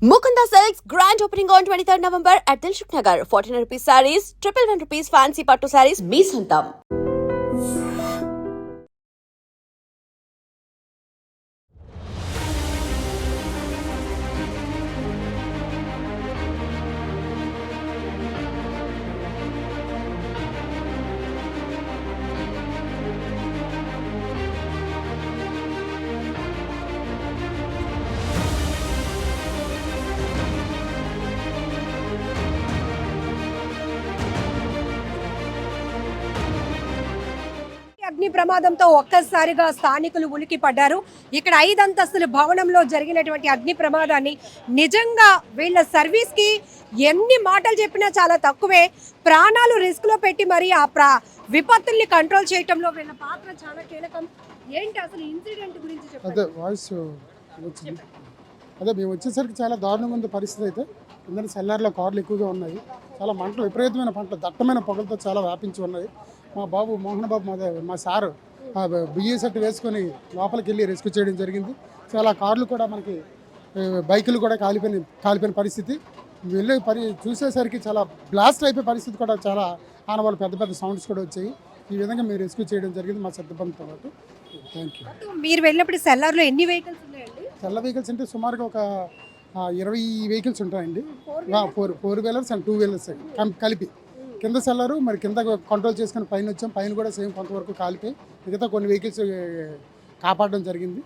Mukunda Silks grand opening on 23rd November at Dilshuk Nagar. 1400 rupees sarees, 111 rupees fancy pattu sarees, me santam. అగ్ని ప్రమాదంతో ఒక్కసారిగా స్థానికులు ఉలికి పడ్డారు. ఇక్కడ 5 అంతస్తుల భవనంలో జరిగినటువంటి అగ్ని ప్రమాదాన్ని నిజంగా వీళ్ళ సర్వీస్ కి ఎన్ని మాటలు చెప్పినా చాలా తక్కువే. ప్రాణాలు రిస్క్ లో పెట్టి మరి ఆ విపత్తుల్ని కంట్రోల్ చేయటంలో వీళ్ళ పాత్ర చాలా కీలకం. ఏంటి అసలు ఇన్సిడెంట్ గురించి చెప్పండి. అదే మేము వచ్చేసరికి చాలా దారుణంగా ఉంది పరిస్థితి. అయితే కింద సెల్లార్లో కార్లు ఎక్కువగా ఉన్నాయి. చాలా మంటలు, విపరీతమైన పంటలు, దట్టమైన పొగలతో చాలా వ్యాపించి ఉన్నాయి. మా బాబు మోహన్ బాబు మా సారు బియ్య సెట్ వేసుకొని లోపలికి వెళ్ళి రెస్క్యూ చేయడం జరిగింది. చాలా కార్లు కూడా మనకి బైకులు కూడా కాలిపోయిన పరిస్థితి. వెళ్ళే చూసేసరికి చాలా బ్లాస్ట్ అయిపోయే పరిస్థితి కూడా, చాలా ఆనవాళ్ళు పెద్ద పెద్ద సౌండ్స్ కూడా వచ్చాయి. ఈ విధంగా మేము రెస్క్యూ చేయడం జరిగింది మా సిబ్బందితో పాటు. Thank you. మీరు వెళ్ళినప్పుడు సెల్లార్లో ఎన్ని వెహికల్స్ ఉన్నాయండి? తెల్ల వెహికల్స్ అంటే సుమారుగా ఒక 20 వెహికల్స్ ఉంటాయండి. 4 వీలర్స్ అండ్ 2 వీలర్స్ కలిపి. కింద సెల్లరు మరి కింద కంట్రోల్ చేసుకుని పైన వచ్చాం. పైన కూడా సేమ్ కొంతవరకు కాలిపోయి మిగతా కొన్ని వెహికల్స్ కాపాడడం జరిగింది.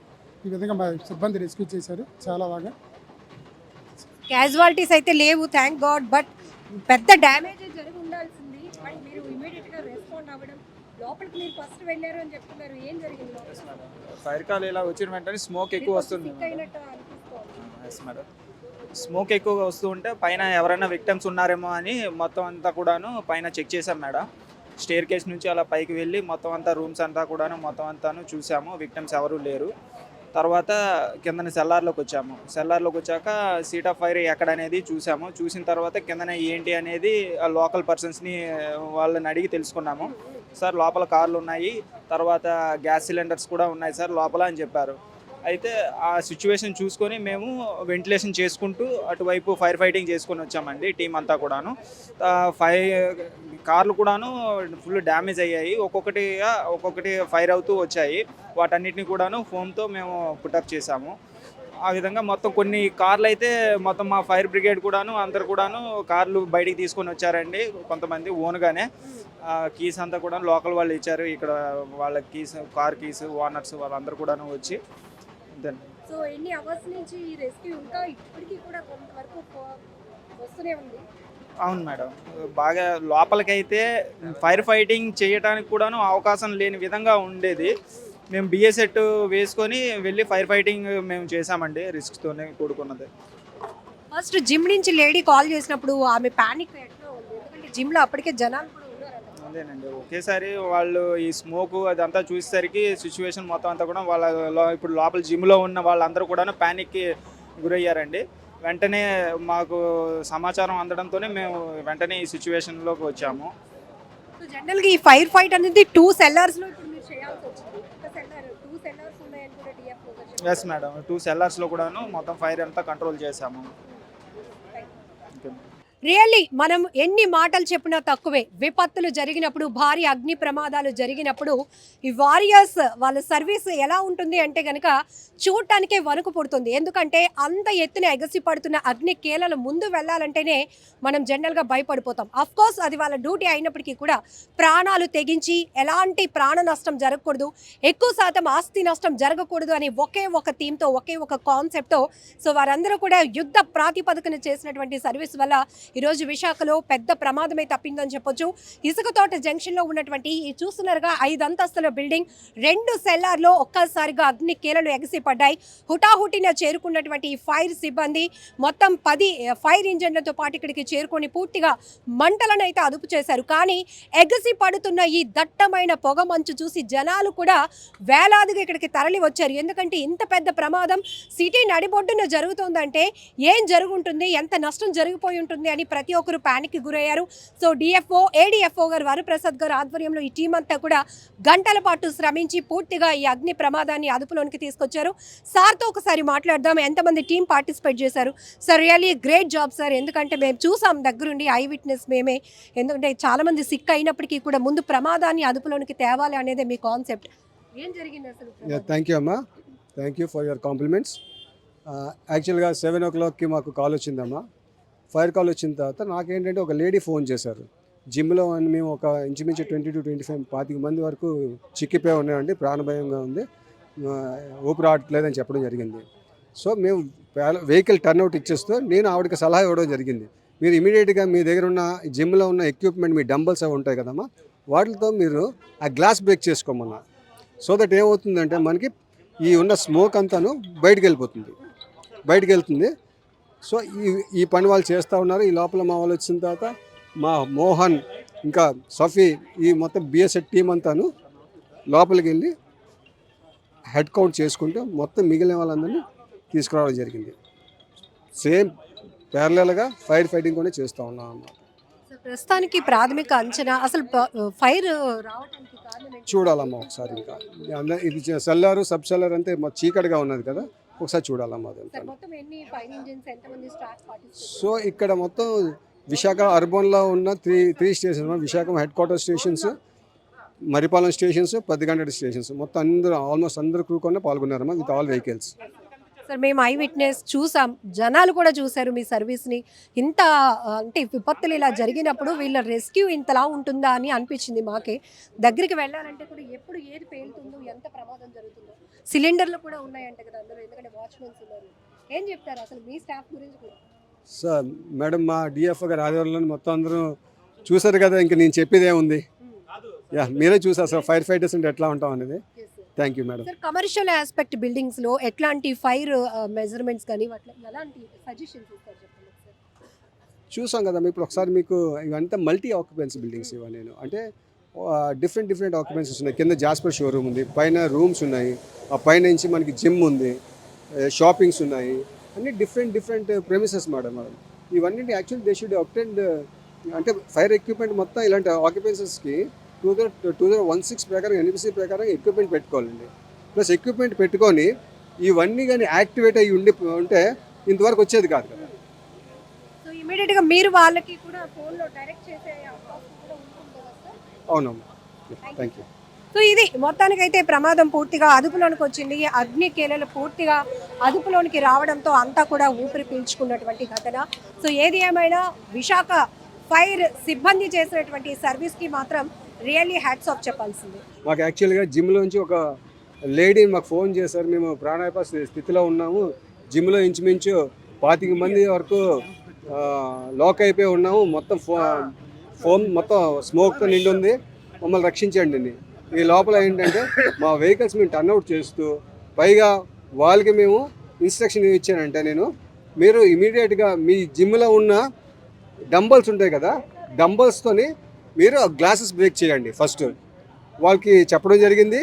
ఈ విధంగా మా సిబ్బంది రెస్క్యూ చేశారు చాలా బాగా. క్యాజువాలిటీస్ అయితే లేవు, థ్యాంక్ గాడ్. బట్ పెద్ద డ్యామేజ్ జరిగి ఉండాల్సింది. బట్ మీరు ఇమీడియట్గా రెస్పాండ్ అవ్వడం, లోపలికి మీరు ఫస్ట్ వెళ్ళారు అని చెప్తున్నారు. ఏం జరిగింది? ఫైర్ కాల్ ఇలా వచ్చిన వెంటనే స్మోక్ ఎక్కువ వస్తుంది మేడం. స్మోక్ ఎక్కువగా వస్తూ ఉంటే పైన ఎవరైనా విక్టిమ్స్ ఉన్నారేమో అని మొత్తం అంతా కూడాను పైన చెక్ చేసాం మేడం. స్టేర్ కేస్ నుంచి అలా పైకి వెళ్ళి మొత్తం అంతా రూమ్స్ అంతా కూడాను మొత్తం అంతాను చూసాము. విక్టిమ్స్ ఎవరు లేరు. తర్వాత కిందన సెల్లార్లోకి వచ్చాక సీట్ ఆఫ్ ఫైర్ ఎక్కడనేది చూసాము. చూసిన తర్వాత కిందన ఏంటి అనేది లోకల్ పర్సన్స్ని వాళ్ళని అడిగి తెలుసుకున్నాము. సార్ లోపల కార్లు ఉన్నాయి, తర్వాత గ్యాస్ సిలిండర్స్ కూడా ఉన్నాయి సార్ లోపల అని చెప్పారు. అయితే ఆ సిచ్యువేషన్ చూసుకొని మేము వెంటిలేషన్ చేసుకుంటూ అటువైపు ఫైర్ ఫైటింగ్ చేసుకొని వచ్చామండి టీం అంతా కూడాను. కార్లు కూడాను ఫుల్ డ్యామేజ్ అయ్యాయి. ఒక్కొక్కటి ఫైర్ అవుతూ వచ్చాయి. వాటన్నిటిని కూడాను ఫోమ్తో మేము పుటప్ చేసాము. ఆ విధంగా మొత్తం కొన్ని కార్లు అయితే మొత్తం మా ఫైర్ బ్రిగేడ్ కూడాను అందరు కూడాను కార్లు బయటికి తీసుకొని వచ్చారండి. కొంతమంది ఓన్గానే కీస్ అంతా కూడా లోకల్ వాళ్ళు ఇచ్చారు. ఇక్కడ వాళ్ళ కీస్, కార్ కీస్, ఓనర్స్ వాళ్ళందరూ కూడాను వచ్చి. సో ఎన్ని అవర్స్ నుంచి ఈ రెస్క్యూ ఇంకా ఇప్పటికీ కూడా కొంతవరకు వస్తూనే ఉంది? అవును మేడం, బాగా లోపలికైతే ఫైర్ ఫైటింగ్ చేయడానికి కూడాను అవకాశం లేని విధంగా ఉండేది. మేము బిఏ సెట్ వేసుకొని వెళ్ళి ఫైర్ ఫైటింగ్ మేము చేసామండి. రిస్క్తోనే కూడుకున్నది. ఫస్ట్ జిమ్ నుంచి లేడీ కాల్ చేసినప్పుడు ఆమె ప్యానిక్ ఎట్లా ఉంది? ఎందుకంటే జిమ్లో అప్పటికే జనాలు కూడా ఉన్నారు. అదేనండి, ఒకేసారి వాళ్ళు ఈ స్మోక్ అదంతా చూసేసరికి సిచ్యువేషన్ మొత్తం అంతా కూడా ఇప్పుడు లోపల జిమ్లో ఉన్న వాళ్ళందరూ కూడా ప్యానిక్కి గురయ్యారండి. వెంటనే మాకు సమాచారం అందడంతోనే మేము వెంటనే ఈ సిచ్యువేషన్లోకి వచ్చాము. సో జనరల్గా ఈ ఫైర్ ఫైట్ అనేది 2 సెల్లర్స్లో ఇప్పుడు మీరు చేయాల్సి వచ్చింది. ఒక సెల్లర్ 2 సెల్లర్స్ ఉన్నాయని కూడా డిఎఫ్ఓ. ఎస్ మేడం, 2 సెల్లర్స్లో కూడాను మొత్తం ఫైర్ అంతా కంట్రోల్ చేసాము. రియల్లీ మనం ఎన్ని మాటలు చెప్పినా తక్కువే. విపత్తులు జరిగినప్పుడు, భారీ అగ్ని ప్రమాదాలు జరిగినప్పుడు ఈ వారియర్స్ వాళ్ళ సర్వీస్ ఎలా ఉంటుంది అంటే కనుక చూడటానికే వణుకు పుడుతుంది. ఎందుకంటే అంత ఎత్తున ఎగసిపడుతున్న అగ్ని కేలల ముందు వెళ్ళాలంటేనే మనం జనరల్గా భయపడిపోతాం. అఫ్కోర్స్ అది వాళ్ళ డ్యూటీ అయినప్పటికీ కూడా ప్రాణాలు తెగించి ఎలాంటి ప్రాణ నష్టం జరగకూడదు, ఎక్కువ శాతం ఆస్తి నష్టం జరగకూడదు అని ఒకే ఒక థీమ్తో, ఒకే ఒక కాన్సెప్ట్తో సో వారందరూ కూడా యుద్ధ ప్రాతిపదికన చేసినటువంటి సర్వీస్ వల్ల ఈరోజు విశాఖలో పెద్ద ప్రమాదమే తప్పిందని చెప్పొచ్చు. ఇసుకతోట జంక్షన్లో ఉన్నటువంటి ఈ చూస్తున్నారుగా 5 అంతస్తుల బిల్డింగ్, 2 సెల్లార్లో ఒక్కసారిగా అగ్ని కేలలు ఎగసిపడ్డాయి. హుటాహుటిన చేరుకున్నటువంటి ఈ ఫైర్ సిబ్బంది మొత్తం 10 ఫైర్ ఇంజన్లతో పాటు ఇక్కడికి చేరుకొని పూర్తిగా మంటలను అయితే అదుపు చేశారు. కానీ ఎగసి పడుతున్న ఈ దట్టమైన పొగ మంచు చూసి జనాలు కూడా వేలాదిగా ఇక్కడికి తరలి వచ్చారు. ఎందుకంటే ఇంత పెద్ద ప్రమాదం సిటీ నడిబొడ్డున జరుగుతుందంటే ఏం జరుగుంటుంది, ఎంత నష్టం జరిగిపోయి ఉంటుంది అని ప్రతి ఒక్కరు ప్యానిక్కి గురయ్యారు. సో డిఎఫ్ఓ ఏడిఎఫ్ఓ గారు వరప్రసాద్ గారు ఆధ్వర్యంలో ఈ టీం అంతా కూడా గంటల పాటు శ్రమించి పూర్తిగా ఈ అగ్ని ప్రమాదాన్ని అదుపులోనికి తీసుకొచ్చారు. సార్తో ఒకసారి మాట్లాడదాం, ఎంతమంది టీం పార్టిసిపేట్ చేశారు. Sir really great job sir, ఎందుకంటే మేము చూసాం దగ్గరుండి, ఐ విట్నెస్ మేమే. ఎందుకంటే చాలామంది సిక్ అయినప్పటికీ కూడా ముందు ప్రమాదాన్ని అదుపులోనికి తేవాలి అనేది మీ కాన్సెప్ట్. ఏం జరిగింది అసలు? థ్యాంక్ యూ అమ్మా, thank you for your compliments. యాక్చువల్గా 7 o'clockకి మాకు కాల్ వచ్చిందమ్మా. ఫైర్ కాల్ వచ్చిన తర్వాత నాకేంటంటే ఒక లేడీ ఫోన్ చేశారు. జిమ్లో మేము ఒక ఇంచుమించు 20 to 25 మంది వరకు చిక్కిపోయి ఉన్నామండి, ప్రాణభయంగా ఉంది, ఊపిరి ఆడట్లేదని చెప్పడం జరిగింది. సో మేము వెహికల్ టర్న్అవుట్ ఇచ్చేస్తూ నేను ఆవిడకి సలహా ఇవ్వడం జరిగింది. మీరు ఇమీడియట్గా మీ దగ్గర ఉన్న జిమ్లో ఉన్న ఎక్విప్మెంట్, మీ డంబల్స్ అవి ఉంటాయి కదమ్మా, వాటితో మీరు ఆ గ్లాస్ బ్రేక్ చేసుకోమన్నా. సో దట్ ఏమవుతుందంటే మనకి ఈ ఉన్న స్మోక్ అంతాను బయటికి వెళ్తుంది. సో ఈ పని వాళ్ళు చేస్తూ ఉన్నారు. ఈ లోపల మా వాళ్ళు వచ్చిన తర్వాత మా మోహన్ ఇంకా సఫీ ఈ మొత్తం బిఎస్ఎఫ్ టీం అంతాను లోపలికి వెళ్ళి హెడ్ కౌంట్ చేసుకుంటూ మొత్తం మిగిలిన వాళ్ళందరినీ తీసుకురావడం జరిగింది. సేమ్ ప్యారలల్గా ఫైర్ ఫైటింగ్ కూడా చేస్తూ ఉన్నాం అన్నమాట. ప్రస్తుతానికి ప్రాథమిక అంచనా అసలు ఫైర్ రావడానికి కారణం ఏంటి? చూడాలమ్మా ఒకసారి. ఇంకా ఇది సెల్లారు సబ్ సెల్లార్ అంతే చీకటిగా ఉన్నది కదా, ఒకసారి చూడాలమ్మా అదంతా. సార్ మొత్తం ఎన్ని ఫైర్ ఇంజిన్స్, ఎంతమంది స్టాఫ్ పార్టిసిపేట్? సో ఇక్కడ మొత్తం విశాఖ అర్బన్లో ఉన్న three stations, Visakha headquarter stations, Marripalem stations, పద్దిగంట స్టేషన్స్, మొత్తం అందరూ ఆల్మోస్ట్ అందరు క్రూ పాల్గొన్నారమ్మా విత్ ఆల్ వెహికల్స్. సార్ మేము ఐ విట్నెస్ చూసాం, జనాలు కూడా చూశారు మీ సర్వీస్ని. ఇంత అంటే విపత్తులు ఇలా జరిగినప్పుడు వీళ్ళ రెస్క్యూ ఇంతలా ఉంటుందా అని అనిపించింది మాకే. దగ్గరికి వెళ్ళాలంటే కూడా ఎప్పుడు ఏది పేలుతుందో, ఎంత ప్రమాదం జరుగుతుందో. సిలిండర్లు కూడా ఉన్నాయంట కదా అందరూ, ఎందుకంటే వాచ్మెన్స్ ఉన్నారు. ఏం చెప్తారు అసలు మీ స్టాఫ్ గురించి కూడా? సార్ మేడం, మా డిఎఫ్ఓ గారి ఆధ్వర్యంలో మొత్తం అందరూ చూసారు కదా, ఇంకా నేను చెప్పేది ఏముంది. మీరే చూసారు సార్ ఫైర్ ఫైటర్స్ అంటే ఎట్లా ఉంటాం అనేది. Thank you madam. Sir commercial aspect బిల్డింగ్స్లో ఎట్లాంటి ఫైర్ మెజర్మెంట్స్ కానీ ఎలాంటి సజెషన్స్ ఇస్తారు చెప్పండి సార్? చూసాం కదా ఇప్పుడు ఒకసారి మీకు ఇవంతా మల్టీ ఆక్యుపెన్సీ బిల్డింగ్స్ ఇవన్నీ, అంటే డిఫరెంట్ ఆక్యుపెన్సీస్ ఉన్నాయి. కింద జాస్పర్ షోరూమ్ ఉంది, పైన రూమ్స్ ఉన్నాయి, ఆ పైన నుంచి మనకి జిమ్ ఉంది, షాపింగ్స్ ఉన్నాయి, అన్ని డిఫరెంట్ ప్రెమిసెస్ మేడం. ఇవన్నీ యాక్చువల్లీ దే షుడ్ అబ్టెండ్, అంటే ఫైర్ ఎక్విప్మెంట్ మొత్తం ఇలాంటి ఆక్యుపెన్సీస్కి 2016 ప్రకారం ఎన్బిసి ప్రకారం ఎక్విప్మెంట్ పెట్టుకోవాలండి. ప్లస్ ఎక్విప్మెంట్ పెట్టుకొని ఇవన్నీ కానీ యాక్టివేట్ అయ్యి ఉంటే ఇంతవరకు వచ్చేది కాదు కదా. సో ఇమీడియట్గా మీరు వాళ్ళకి కూడా ఫోన్లో డైరెక్ట్ చేసే అవకాశం కూడా ఉంటుంది కదా సార్? అవునమ్మా, థ్యాంక్ యూ. సో ఇది మొత్తానికైతే ప్రమాదం పూర్తిగా అదుపులోనికి వచ్చింది. అగ్ని కేలలు పూర్తిగా అదుపులోనికి రావడంతో అంతా కూడా ఊపిరి పీల్చుకున్నటువంటి ఘటన. సో ఏది ఏమైనా విశాఖ ఫైర్ సిబ్బంది చేసినటువంటి సర్వీస్కి మాత్రం రియల్లీ హ్యాట్స్ ఆఫ్ చెప్పాల్సింది. మాకు యాక్చువల్గా జిమ్లోంచి ఒక లేడీ మాకు ఫోన్ చేశారు, మేము ప్రాణాపాయ స్థితిలో ఉన్నాము, జిమ్లో ఇంచుమించు 25 మంది వరకు లాక్ అయిపోయి ఉన్నాము, మొత్తం ఫోన్ మొత్తం స్మోక్తో నిండి ఉంది, మమ్మల్ని రక్షించండి అని. ఈ లోపల ఏంటంటే మా వెహికల్స్ మేము టర్న్అవుట్ చేస్తూ, పైగా వాళ్ళకి మేము ఇన్స్ట్రక్షన్ ఇచ్చానంటే మీరు ఇమీడియట్గా మీ జిమ్లో ఉన్న డంబల్స్ ఉంటాయి కదా, డంబల్స్తోని మీరు గ్లాసెస్ బ్రేక్ చేయండి ఫస్ట్ వాళ్ళకి చెప్పడం జరిగింది.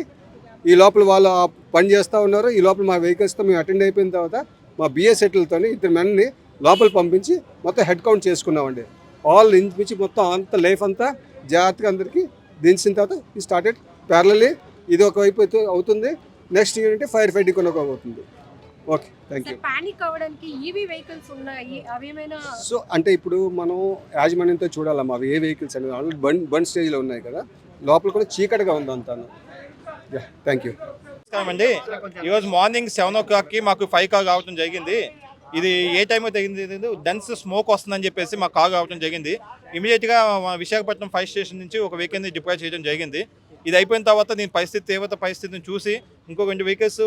ఈ లోపల వాళ్ళు ఆ పని చేస్తూ ఉన్నారు. ఈ లోపల మా వెహికల్స్తో మేము అటెండ్ అయిపోయిన తర్వాత మా బిఎస్ఎట్లతో 2 మెన్ని లోపల పంపించి మొత్తం హెడ్ కౌంట్ చేసుకున్నామండి. ఆల్ ఇంచుమించి మొత్తం అంత లైఫ్ అంతా జాగ్రత్తగా అందరికీ దించిన తర్వాత ఈ స్టార్టెడ్ ప్యారలల్లీ. ఇది ఒకవైపు అవుతుంది, నెక్స్ట్ ఏంటంటే ఫైర్ ఫైటింగ్ ఒక అవుతుంది. Okay, thank you. పానిక్ అవ్వడానికి ఈవీ వెహికల్స్ ఉన్నాయి, అవేమైనా? సో అంటే ఇప్పుడు మనం యాజమాన్యంతో చూడాలమ్మా అవి ఏ వెహికల్స్ అనేది. ఆల్రెడీ బండ్ స్టేజ్లో ఉన్నాయి కదా, లోపల కూడా చీకటిగా ఉంది అంతాను. Thank you. నమస్కారం అండి. ఈరోజు మార్నింగ్ 7 o'clockకి మాకు 5 కాల్ రావడం జరిగింది. ఇది ఏ టైంలో తగ్గింది, డెన్స్ స్మోక్ వస్తుందని చెప్పేసి మాకు కాల్ రావడం జరిగింది. ఇమీడియట్గా విశాఖపట్నం ఫైర్ స్టేషన్ నుంచి ఒక వెహికల్ని డిప్లాయ్ చేయడం జరిగింది. ఇది అయిపోయిన తర్వాత నేను తీవ్రత పరిస్థితిని చూసి ఇంకో 2 వెహికల్స్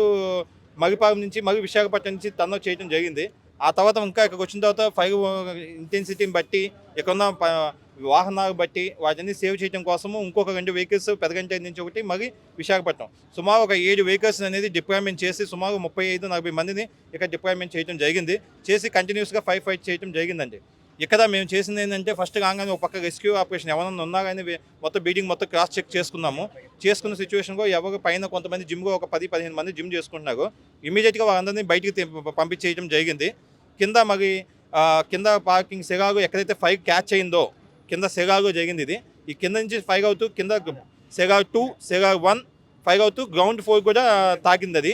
మగిపాలెం నుంచి విశాఖపట్నం నుంచి టర్న్ చేయడం జరిగింది. ఆ తర్వాత ఇంకా ఇక్కడికి వచ్చిన తర్వాత ఫైర్ ఇంటెన్సిటీని బట్టి ఇక్కడ ఉన్న వాహనాలు బట్టి వాటిని సేవ్ చేయడం కోసము ఇంకొక 2 వెహికల్స్ పెదగంట నుంచి ఒకటి విశాఖపట్నం సుమారు ఒక 7 వెహికల్స్ అనేది డిప్లాయ్మెంట్ చేసి సుమారు 35-40 మందిని ఇక్కడ డిప్లాయ్మెంట్ చేయడం జరిగింది. చేసి కంటిన్యూస్గా ఫైట్ చేయడం జరిగిందండి. ఇక్కడ మేము చేసింది ఏంటంటే ఫస్ట్ కాగానే ఒక పక్క రెస్క్యూ ఆపరేషన్ ఎవరైనా ఉన్నారని మొత్తం బిల్డింగ్ మొత్తం క్రాస్ చెక్ చేసుకున్న సిచ్యువేషన్లో ఎవరు పైన కొంతమంది జిమ్గా ఒక 10-15 మంది జిమ్ చేసుకుంటున్నారు. ఇమీడియట్గా వాళ్ళందరినీ బయటికి పంపించేయడం జరిగింది. కింద కింద పార్కింగ్ సెగాగు ఎక్కడైతే 5 క్యాచ్ అయిందో కింద సెగాగు జరిగింది. ఇది ఈ కింద నుంచి 5 అవుతూ కింద సెగాగు 2 సెగాగు 1 5 అవుతూ గ్రౌండ్ 4 కూడా తాకింది. అది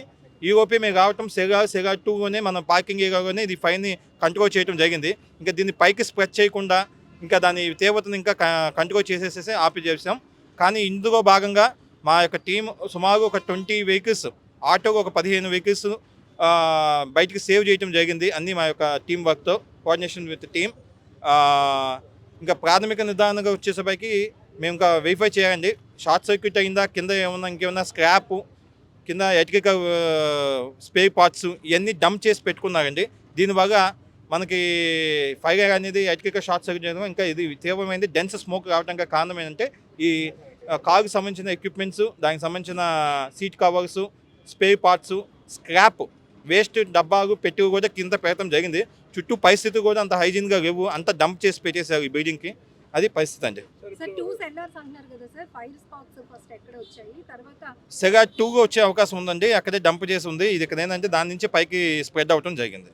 ఈఓపీ మేము రావటం సెగాగు 2లోనే మనం పార్కింగ్ ఏరియాలోనే ఇది ఫైర్ని కంట్రోల్ చేయడం జరిగింది. ఇంకా దీన్ని పైకి స్ప్రెడ్ చేయకుండా ఇంకా దాని తీవ్రతను ఇంకా కంట్రోల్ చేసేసేసి ఆపి చేసాం. కానీ ఇందులో భాగంగా మా యొక్క టీం సుమారు ఒక 20 వెహికల్స్, ఆటోకు ఒక 15 వెహికల్స్ బయటికి సేవ్ చేయడం జరిగింది. అన్నీ మా యొక్క టీం వర్క్తో కోఆర్డినేషన్ విత్ టీమ్. ఇంకా ప్రాథమిక నిర్ధారణగా వచ్చేసరికి మేము ఇంకా వెరిఫై చేయాలండి. షార్ట్ సర్క్యూట్ అయిందా, కింద ఇంకేమన్నా స్క్రాప్, కింద ఎలక్ట్రికల్ స్పేర్ పార్ట్స్ ఇవన్నీ డంప్ చేసి పెట్టుకున్నారండి. దీనివల్ల మనకి ఫైర్ అనేది ఎలక్ట్రికల్ షార్ట్ సర్క్యూట్ చేయడం ఇంకా ఇది తీవ్రమైంది. డెన్స్ స్మోక్ రావడానికి కారణం ఏంటంటే ఈ కారుకి సంబంధించిన ఎక్విప్మెంట్స్, దానికి సంబంధించిన seat covers, spare parts, scrap, waste డబ్బాలు పెట్టి కూడా కింద పెట్టడం జరిగింది. చుట్టూ పరిస్థితి కూడా అంత హైజీన్గా లేవు, అంత డంప్ చేసి పెట్టేశారు ఈ బిల్డింగ్కి. అది పరిస్థితి అండి. సెగా 2గా వచ్చే అవకాశం ఉందండి. అక్కడే డంప్ చేసి ఉంది. ఇది ఇక్కడ ఏంటంటే దాని నుంచి పైకి స్ప్రెడ్ అవ్వడం జరిగింది.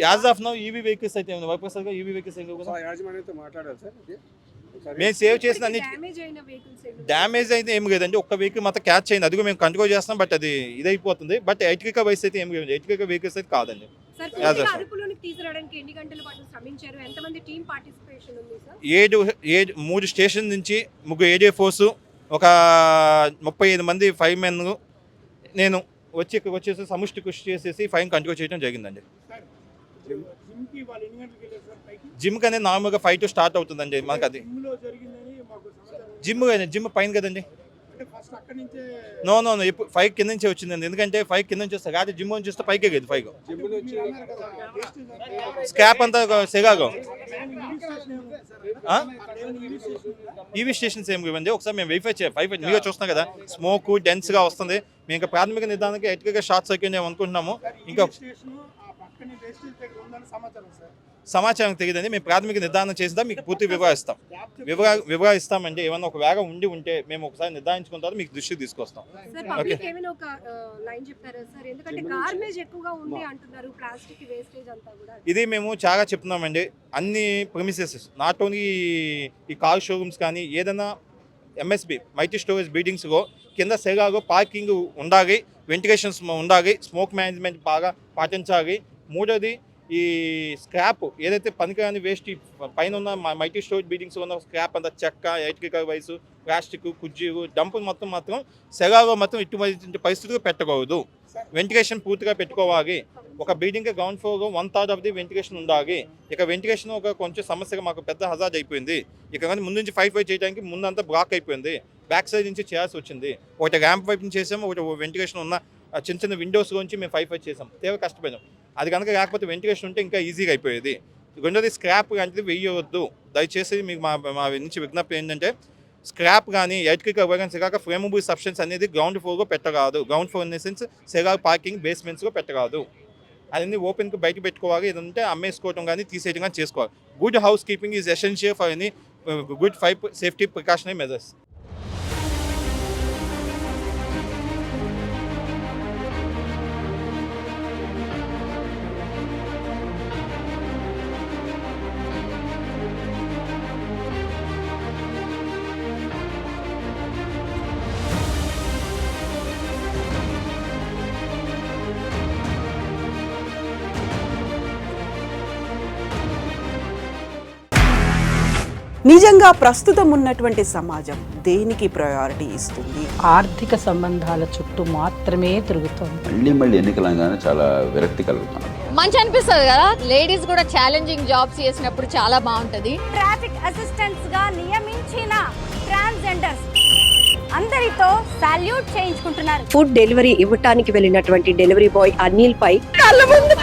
As of now EV vehicles అయితే వరప్రసాద్ ఈవీ వెహికల్స్ యాజమాన్యంతో మాట్లాడారు సార్. మేము సేవ్ చేసిన అన్ని డ్యామేజ్ అయితే ఏం లేదండి. ఒక్క వెహికల్ మాత్రం క్యాచ్ అయింది, అది కూడా మేము కంట్రోల్ చేస్తాం. బట్ అది ఇదైపోతుంది. బట్ ఎలక్ట్రికల్ వైస్ అయితే ఏం లేదు, ఎలక్ట్రికల్ వెహికల్స్ అయితే కాదండి. మూడు స్టేషన్ నుంచి 3 ఏరియా ఫోర్సు, ఒక 35 మంది ఫైర్ మెన్, నేను ఇక్కడికి వచ్చేసి సముష్టి కృషి చేసేసి ఫైర్ కంట్రోల్ చేయడం జరిగిందండి. జిమ్ అనేది నార్మల్గా 5 to స్టార్ట్ అవుతుందండి. మనకు అది జిమ్ పైన కదండి. నో 5 కింద నుంచే వచ్చిందండి. ఎందుకంటే 5 కింద నుంచి వస్తాయి కాబట్టి జిమ్ నుంచి చూస్తే పైకే కదా 5 స్క్రాప్ అంతా సెగాగో ఈవీ స్టేషన్స్ ఏమి ఇవ్వండి. ఒకసారి మేము వెరిఫై చేయాలి. మీగా చూస్తున్నాం కదా స్మోక్ డెన్స్గా వస్తుంది. మేము ఇంకా ప్రాథమిక నిర్ధారణకి ఎలక్ట్రికల్ షార్ట్ సర్క్యూట్ మేము అనుకుంటున్నాము. ఇంకా సమాచారం తెలియదండి. మేము ప్రాథమిక నిర్ధారణ చేసినా మీకు పూర్తి వివరాలు ఇస్తామండి. ఏమన్నా ఒక వేగం ఉంటే మేము ఒకసారి నిర్ధారించుకున్న తర్వాత మీకు దృష్టికి తీసుకొస్తాం. ఇది మేము చాలా చెప్తున్నామండి. అన్ని ప్రెమిసెస్, నాట్ ఓన్లీ ఈ కార్ షోరూమ్స్ కానీ ఏదైనా ఎంఎస్బి మల్టీ స్టోరేజ్ బిల్డింగ్స్లో కింద సెగాలో పార్కింగ్ ఉండాలి, వెంటిలేషన్స్ ఉండాలి, స్మోక్ మేనేజ్మెంట్ బాగా పాటించాలి. మూడోది ఈ స్క్రాప్ ఏదైతే పనికిరాని వేస్ట్ పైన ఉన్న మల్టీ స్టోరేజ్ బిల్డింగ్స్ ఉన్న స్క్రాప్ అంతా చెక్క, ఎలక్ట్రికల్ వైస్, ప్లాస్టిక్, కుజ్జీలు, డంపులు మాత్రం సెగాలో మాత్రం ఇటువంటి పరిస్థితులు పెట్టకూడదు. వెంటిలేషన్ పూర్తిగా పెట్టుకోవాలి. ఒక బిల్డింగ్ గ్రౌండ్ ఫ్లోర్లో 1/3 ఆఫ్ ది వెంటిలేషన్ ఉండాలి. ఇక వెంటిలేషన్ ఒక కొంచెం సమస్యగా మాకు పెద్ద హజార్డ్ అయిపోయింది. ఇక కానీ ముందు నుంచి ఫైర్ చేయడానికి ముందంతా బ్లాక్ అయిపోయింది. బ్యాక్ సైడ్ నుంచి చేయాల్సి వచ్చింది. ఒకటి ర్యాంప్ వైపు నుంచి చేసాము, ఒకటి వెంటిలేషన్ ఉన్న చిన్న విండోస్ నుంచి మేము ఫైర్ చేసాం. తీవ్ర కష్టపోయాం. అది కనుక లేకపోతే వెంటిలేషన్ ఉంటే ఇంకా ఈజీగా అయిపోయేది. రెండోది స్క్రాప్ లాంటిది వేయవద్దు దయచేసి. మీకు మా నుంచి విజ్ఞప్తి ఏంటంటే స్క్రాప్ కానీ ఎలక్ట్రికల్ వైర్స్ కాక ఫ్లేమబుల్ సబ్స్టెన్స్ అనేది గ్రౌండ్ ఫ్లోర్లో పెట్టరాదు. Ground floor in the sense cellar parking బేస్మెంట్స్లో పెట్టరాదు. అదన్నీ ఓపెన్కి బయట పెట్టుకోవాలి. ఏదంటే అమ్మేసుకోవడం కానీ తీసేయడం కానీ చేసుకోవాలి. Good house keeping is essential for any good fire safety precautionary measures. నిజంగా ప్రస్తుతం ఉన్నటువంటి సమాజం దేనికి ప్రయారిటీ ఇస్తుంది? ఆర్థిక సంబంధాల చుట్టూ మాత్రమే తిరుగుతోంది. మళ్ళీ ఎన్నికలంగానే చాలా విరక్తి కలుగుతున్నాం. మంచి అనిపిస్తుంది కదా, లేడీస్ కూడా ఛాలెంజింగ్ జాబ్స్ చేసినప్పుడు చాలా బాగుంటది. ట్రాఫిక్ అసిస్టెంట్స్ గా నియమించిన ట్రాన్స్జెండర్స్ అందరితో సాల్యూట్ చేయించుకుంటున్నారు. ఫుడ్ డెలివరీ ఇవ్వటానికి వెళ్ళినటువంటి డెలివరీ బాయ్ అనిల్ పై కళ్ళ ముందు